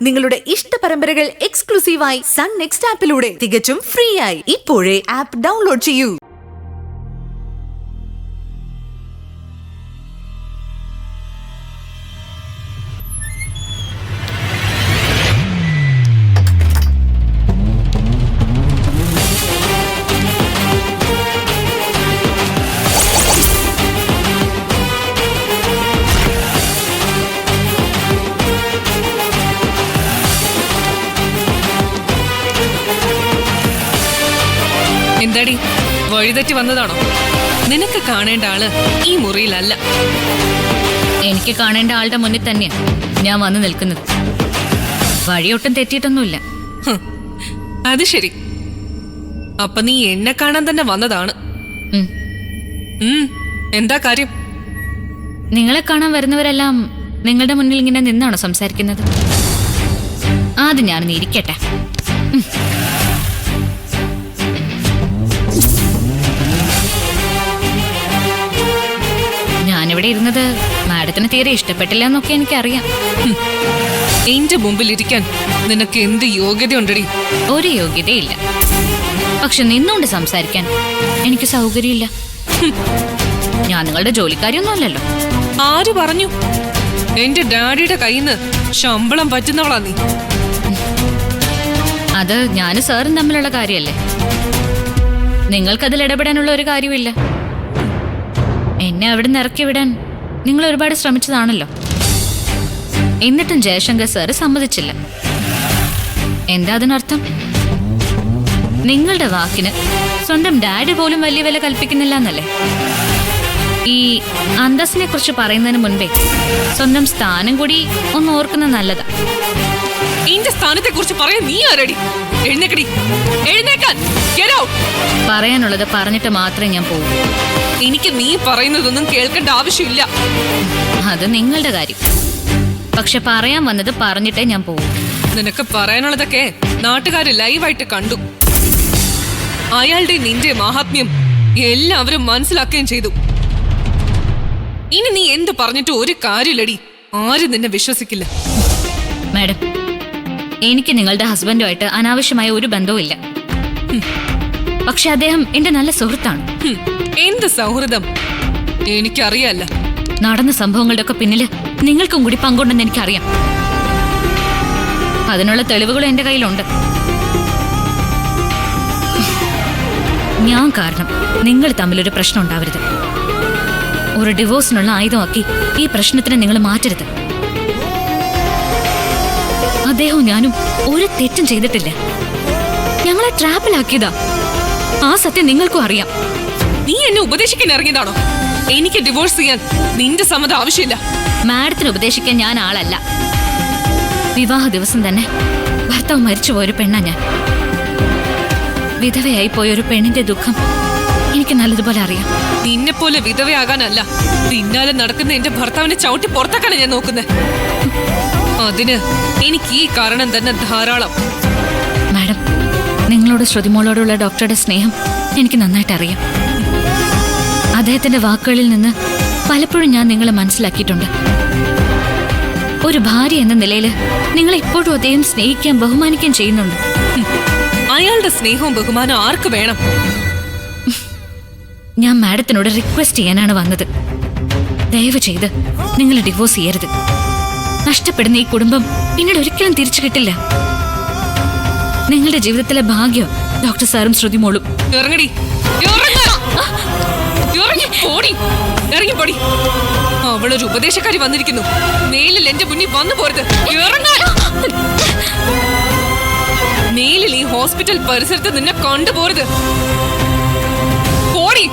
നിങ്ങളുടെ ഇഷ്ട പരമ്പരകൾ എക്സ്ക്ലൂസീവായി സൺ നെക്സ്റ്റ് ആപ്പിലൂടെ തികച്ചും ഫ്രീ ആയി ഇപ്പോഴേ ആപ്പ് ഡൗൺലോഡ് ചെയ്യൂ. എന്താടി വഴിതെറ്റി വന്നതാണോ? നിനക്ക് കാണേണ്ട ആള് ഈ മുറിയിലല്ല. എനിക്ക് കാണേണ്ട ആളുടെ മുന്നിൽ തന്നെയാ ഞാൻ വന്നു നിൽക്കുന്നത്. വഴിയൊട്ടും തെറ്റിയിട്ടൊന്നുമില്ല. അത് ശരി. അപ്പൊ നീ എന്നെ കാണാൻ തന്നെ വന്നതാണ്. എന്താ കാര്യം? നിങ്ങളെ കാണാൻ വരുന്നവരെല്ലാം നിങ്ങളുടെ മുന്നിൽ ഇങ്ങനെ നിന്നാണോ സംസാരിക്കുന്നത്? ആദ്യം ഞാനൊന്ന് ഇരിക്കട്ടെ. ഞാനിവിടെ ഇരുന്നത് മാഡത്തിന് തീരെ ഇഷ്ടപ്പെട്ടില്ല എന്നൊക്കെ എനിക്കറിയാം. എന്റെ മുമ്പിൽ ഇരിക്കാൻ നിനക്ക് എന്ത് യോഗ്യതയുണ്ടടി? ഒരു യോഗ്യതയില്ല. പക്ഷെ നിന്നുകൊണ്ട് സംസാരിക്കാൻ എനിക്ക് സൗകര്യമില്ല. ഞാൻ നിങ്ങളുടെ ജോലിക്കാരിയൊന്നും അല്ലല്ലോ. ആര് പറഞ്ഞു? എന്റെ ഡാഡിയുടെ കയ്യിന്ന് ശമ്പളം പറ്റുന്നവളാ നീ. അത് ഞാനും സാറും തമ്മിലുള്ള കാര്യമല്ലേ. നിങ്ങൾക്കതിൽ ഇടപെടാനുള്ള ഒരു കാര്യമില്ല. എന്നെ അവിടെ നിന്ന് ഇറക്കി വിടാൻ നിങ്ങൾ ഒരുപാട് ശ്രമിച്ചതാണല്ലോ. എന്നിട്ടും ജയശങ്കർ സാറ് സമ്മതിച്ചില്ല. എന്താ അതിനർത്ഥം? നിങ്ങളുടെ വാക്കിന് സ്വന്തം ഡാഡി പോലും വലിയ വില കൽപ്പിക്കുന്നില്ല എന്നല്ലേ? ഈ അന്തസ്സിനെ കുറിച്ച് പറയുന്നതിന് മുൻപേ സ്വന്തം സ്ഥാനം കൂടി ഒന്ന് ഓർക്കുന്നത് നല്ലതാ. എന്റെ സ്ഥാനത്തെ കുറിച്ച് പറയാൻ നീ ആരടി? എഴുന്നേക്കടി, എഴുന്നേക്കാൻ. പറയാനുള്ളത് പറഞ്ഞിട്ട് മാത്രമേ ഞാൻ പോകൂ. എനിക്ക് നീ പറയുന്നതൊന്നും കേൾക്കേണ്ട ആവശ്യമില്ല. അത് നിങ്ങളുടെ കാര്യം. പക്ഷെ പറയാൻ വന്നത് പറഞ്ഞിട്ടേ ഞാൻ പോകൂ. നിനക്ക് പറയാനുള്ളതൊക്കെ നാട്ടുകാര് ലൈവായിട്ട് കണ്ടു. അയാളുടെ നിന്റെ മഹാത്മ്യം എല്ലാവരും മനസ്സിലാക്കുകയും ചെയ്തു. ഇനി നീ എന്ത് പറഞ്ഞിട്ട് ഒരു കാര്യമില്ലടി. ആരും നിന്നെ വിശ്വസിക്കില്ല. മാഡം, എനിക്ക് നിങ്ങളുടെ ഹസ്ബൻഡുമായിട്ട് അനാവശ്യമായ ഒരു ബന്ധവും ഇല്ല. പക്ഷെ അദ്ദേഹം എന്റെ നല്ല സുഹൃത്താണ്. എന്ത് സൗഹൃദം? എനിക്കറിയാല്ല. നടന്ന സംഭവങ്ങളുടെ ഒക്കെ പിന്നില് നിങ്ങൾക്കും കൂടി പങ്കുണ്ടെന്ന് എനിക്കറിയാം. അതിനുള്ള തെളിവുകളും എന്റെ കയ്യിലുണ്ട്. ഞാൻ കാരണം നിങ്ങൾ തമ്മിലൊരു പ്രശ്നം ഉണ്ടാവരുത്. ഒരു ഡിവോഴ്സിനുള്ള ആയുധമാക്കി ഈ പ്രശ്നത്തിനെ നിങ്ങൾ മാറ്റരുത്. അദ്ദേഹവും ഞാനും ഒരു തെറ്റും ചെയ്തിട്ടില്ല. ഞങ്ങളെ ട്രാപ്പിലാക്കിയതാ. ആ സത്യം നിങ്ങൾക്കും അറിയാം. നീ എന്നെ ഉപദേശിക്കാൻ ഇറങ്ങിയതാണോ? എനിക്ക് ഡിവോഴ്സ് ചെയ്യാൻ നിന്റെ സമ്മതം ആവശ്യമില്ല. മാഡത്തിന് ഉപദേശിക്കാൻ ഞാൻ ആളല്ല. വിവാഹ ദിവസം തന്നെ ഭർത്താവ് മരിച്ചുപോയൊരു പെണ്ണാ ഞാൻ. വിധവയായി പോയൊരു പെണ്ണിന്റെ ദുഃഖം എനിക്ക് നല്ലതുപോലെ അറിയാം. നിന്നെ പോലെ വിധവയാകാനല്ല, പിന്നാലെ നടക്കുന്ന എന്റെ ഭർത്താവിനെ ചവിട്ടി പുറത്താക്കാണ് ഞാൻ നോക്കുന്നത്. അതിന് എനിക്ക് ഈ കാരണം തന്നെ ധാരാളം. മാഡം, നിങ്ങളോട് ശ്രുതിമോളോടുള്ള ഡോക്ടറുടെ സ്നേഹം എനിക്ക് നന്നായിട്ട് അറിയാം. അദ്ദേഹത്തിന്റെ വാക്കുകളിൽ നിന്ന് പലപ്പോഴും ഞാൻ നിങ്ങളെ മനസ്സിലാക്കിയിട്ടുണ്ട്. ഒരു ഭാര്യ എന്ന നിലയിൽ നിങ്ങളെ ഇപ്പോഴും അദ്ദേഹം സ്നേഹിക്കാൻ ബഹുമാനിക്കുകയും ചെയ്യുന്നുണ്ട്. അയാളുടെ സ്നേഹവും ബഹുമാനം ആർക്ക് വേണം? ഞാൻ മാഡത്തിനോട് റിക്വസ്റ്റ് ചെയ്യാനാണ് വന്നത്. ദയവ് ചെയ്ത് നിങ്ങൾ ഡിവോഴ്സ് ചെയ്യരുത്. നഷ്ടപ്പെടുന്ന ഈ കുടുംബം പിന്നീട് ഒരിക്കലും തിരിച്ചു കിട്ടില്ല. നിങ്ങളുടെ ജീവിതത്തിലെ ഭാഗ്യം ഡോക്ടർ സാറും ശ്രുതിമോളും. ഇറങ്ങടി, ഇറങ്ങിപ്പോടി. അവളൊരു ഉപദേശക്കാരി വന്നിരിക്കുന്നു. മേലിൽ എന്റെ മുന്നിൽ വന്നു പോരുത്. മേലിൽ ഈ ഹോസ്പിറ്റൽ പരിസരത്ത് നിന്നെ കണ്ടുപോരുത്. പോടി.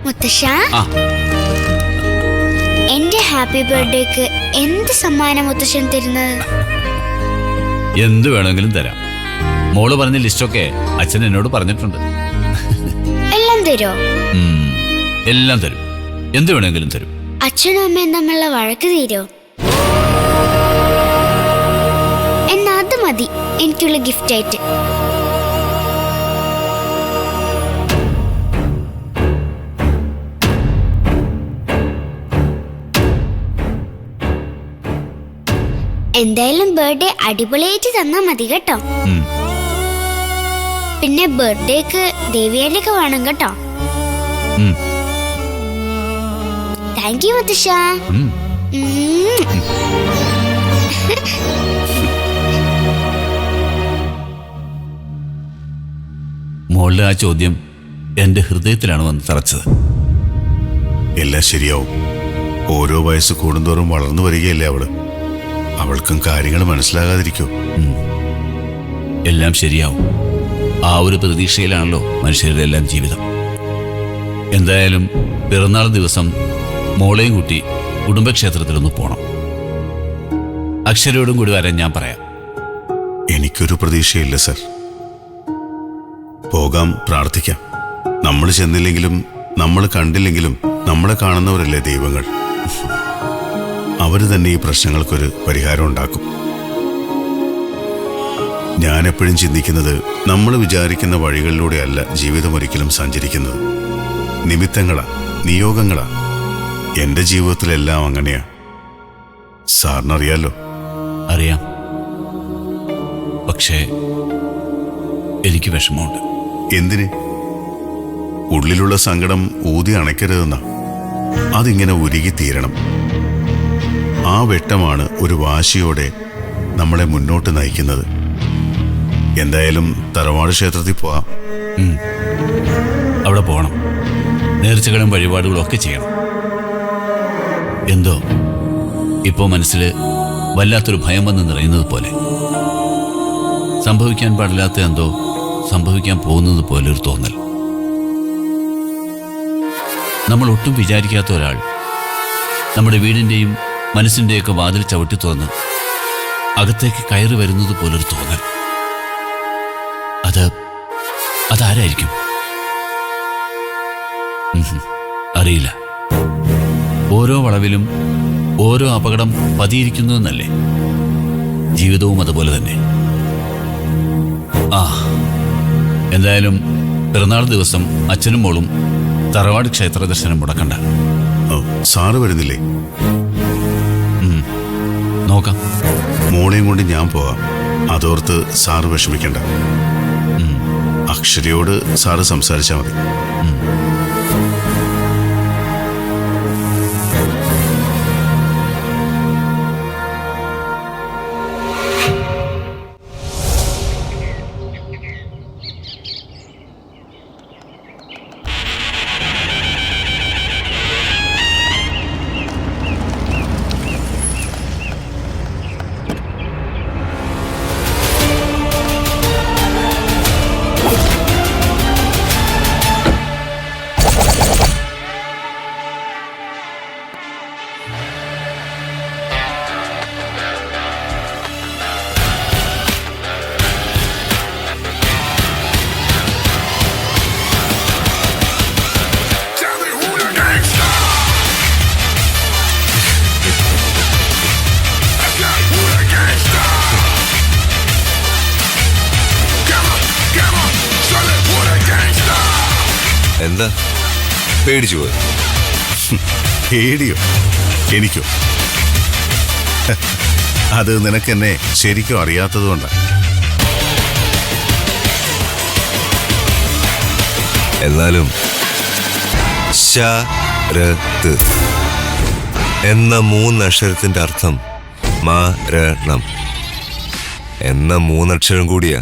മുത്തശ്ശ, എന്റെ ഹാപ്പി ബർത്ത്ഡേക്ക് എന്ത് സമ്മാനം മുത്തശ്ശൻ തരുന്നത്? എന്ത് വേണമെങ്കിലും തരാം. മോള് പറഞ്ഞ ലിസ്റ്റൊക്കെ അച്ഛൻ എന്നോട് പറഞ്ഞിട്ടുണ്ട്. എല്ലാം തരോ? എല്ലാം തരും, എന്ത് വേണമെങ്കിലും തരും. അച്ഛനും അമ്മയും തമ്മിലുള്ള വഴക്ക് തീരോ? എന്നാ അത് മതി എനിക്കുള്ള ഗിഫ്റ്റ് ആയിട്ട്. എന്തായാലും ബർത്ത്ഡേ അടിപൊളിയായിട്ട് തന്നാ മതി കേട്ടോ. പിന്നെ ബർത്ത്ഡേക്ക് ദേവിയാനൊക്കെ വേണം കേട്ടോ. താങ്ക് യു മുത്തശ്ശ. മോളുടെ ആ ചോദ്യം എന്റെ ഹൃദയത്തിലാണ് വന്ന് തറച്ചത്. എല്ലാം ശരിയാവും. ഓരോ വയസ്സ് കൂടുന്തോറും വളർന്നു വരികയല്ലേ അവള്. അവൾക്കും കാര്യങ്ങൾ മനസ്സിലാകാതിരിക്കോ? എല്ലാം ശരിയാവും. ആ ഒരു പ്രതീക്ഷയിലാണല്ലോ മനുഷ്യരുടെ എല്ലാം ജീവിതം. എന്തായാലും പിറന്നാൾ ദിവസം മോളെയും കൂട്ടി കുടുംബക്ഷേത്രത്തിലൊന്ന് പോണം. അക്ഷരയോടും കൂടി വരാൻ ഞാൻ പറയാം. എനിക്കൊരു പ്രതീക്ഷയില്ല സർ. പോകാം, പ്രാർത്ഥിക്കാം. നമ്മൾ ചെന്നില്ലെങ്കിലും നമ്മൾ കണ്ടില്ലെങ്കിലും നമ്മളെ കാണുന്നവരല്ലേ ദൈവങ്ങൾ. അവര് തന്നെ ഈ പ്രശ്നങ്ങൾക്കൊരു പരിഹാരം ഉണ്ടാക്കും. ഞാൻ എപ്പോഴും ചിന്തിക്കുന്നത് നമ്മൾ വിചാരിക്കുന്ന വഴികളിലൂടെയല്ല ജീവിതം ഒരിക്കലും സഞ്ചരിക്കുന്നത്. നിമിത്തങ്ങളാ, നിയോഗങ്ങളാ. എന്റെ ജീവിതത്തിലെല്ലാം അങ്ങനെയാ. സാറിനറിയാലോ? അറിയാം. പക്ഷേ എനിക്ക് വിഷമമുണ്ട്. എന്തിന്? ഉള്ളിലുള്ള സങ്കടം ഊതി അണയ്ക്കരുതെന്നാ. അതിങ്ങനെ ഉരുകി തീരണം. ആ വെട്ടമാണ് ഒരു വാശിയോടെ നമ്മളെ മുന്നോട്ട് നയിക്കുന്നത്. എന്തായാലും തറവാട് ക്ഷേത്രത്തിൽ പോവാം. അവിടെ പോകണം. നേർച്ചകളും വഴിപാടുകളും ഒക്കെ ചെയ്യണം. എന്തോ ഇപ്പോ മനസ്സിൽ വല്ലാത്തൊരു ഭയം വന്ന് നിറയുന്നത് പോലെ. സംഭവിക്കാൻ പാടില്ലാത്ത എന്തോ സംഭവിക്കാൻ പോകുന്നത് പോലെ ഒരു തോന്നൽ. നമ്മൾ ഒട്ടും വിചാരിക്കാത്ത ഒരാൾ നമ്മുടെ വീടിൻ്റെയും മനസ്സിൻ്റെയൊക്കെ വാതിൽ ചവിട്ടി തുറന്ന് അകത്തേക്ക് കയറി വരുന്നത് പോലൊരു തോന്നൽ. അതാരായിരിക്കും? അറിയില്ല. ഓരോ വളവിലും ഓരോ അപകടം പതിയിരിക്കുന്നതെന്നല്ലേ ജീവിതവും അതുപോലെ തന്നെ. എന്തായാലും പിറന്നാൾ ദിവസം അച്ഛനും മോളും തറവാട് ക്ഷേത്ര ദർശനം മുടക്കണ്ട. സാറ് വരുന്നില്ലേ? നോക്കാം. മോളെയും കൊണ്ട് ഞാൻ പോവാം. അതോർത്ത് സാറ് വിഷമിക്കണ്ട. അക്ഷരയോട് സാറ് സംസാരിച്ചാൽ മതി. എന്താ പേടിച്ചു പോയി? പേടിയോ? എനിക്കോ? അത് നിനക്കെന്നെ ശരിക്കും അറിയാത്തതുകൊണ്ടാണ്. എന്നാലും ശരത് എന്ന 3 അക്ഷരത്തിന്റെ അർത്ഥം മരണം എന്ന 3 അക്ഷരം കൂടിയാ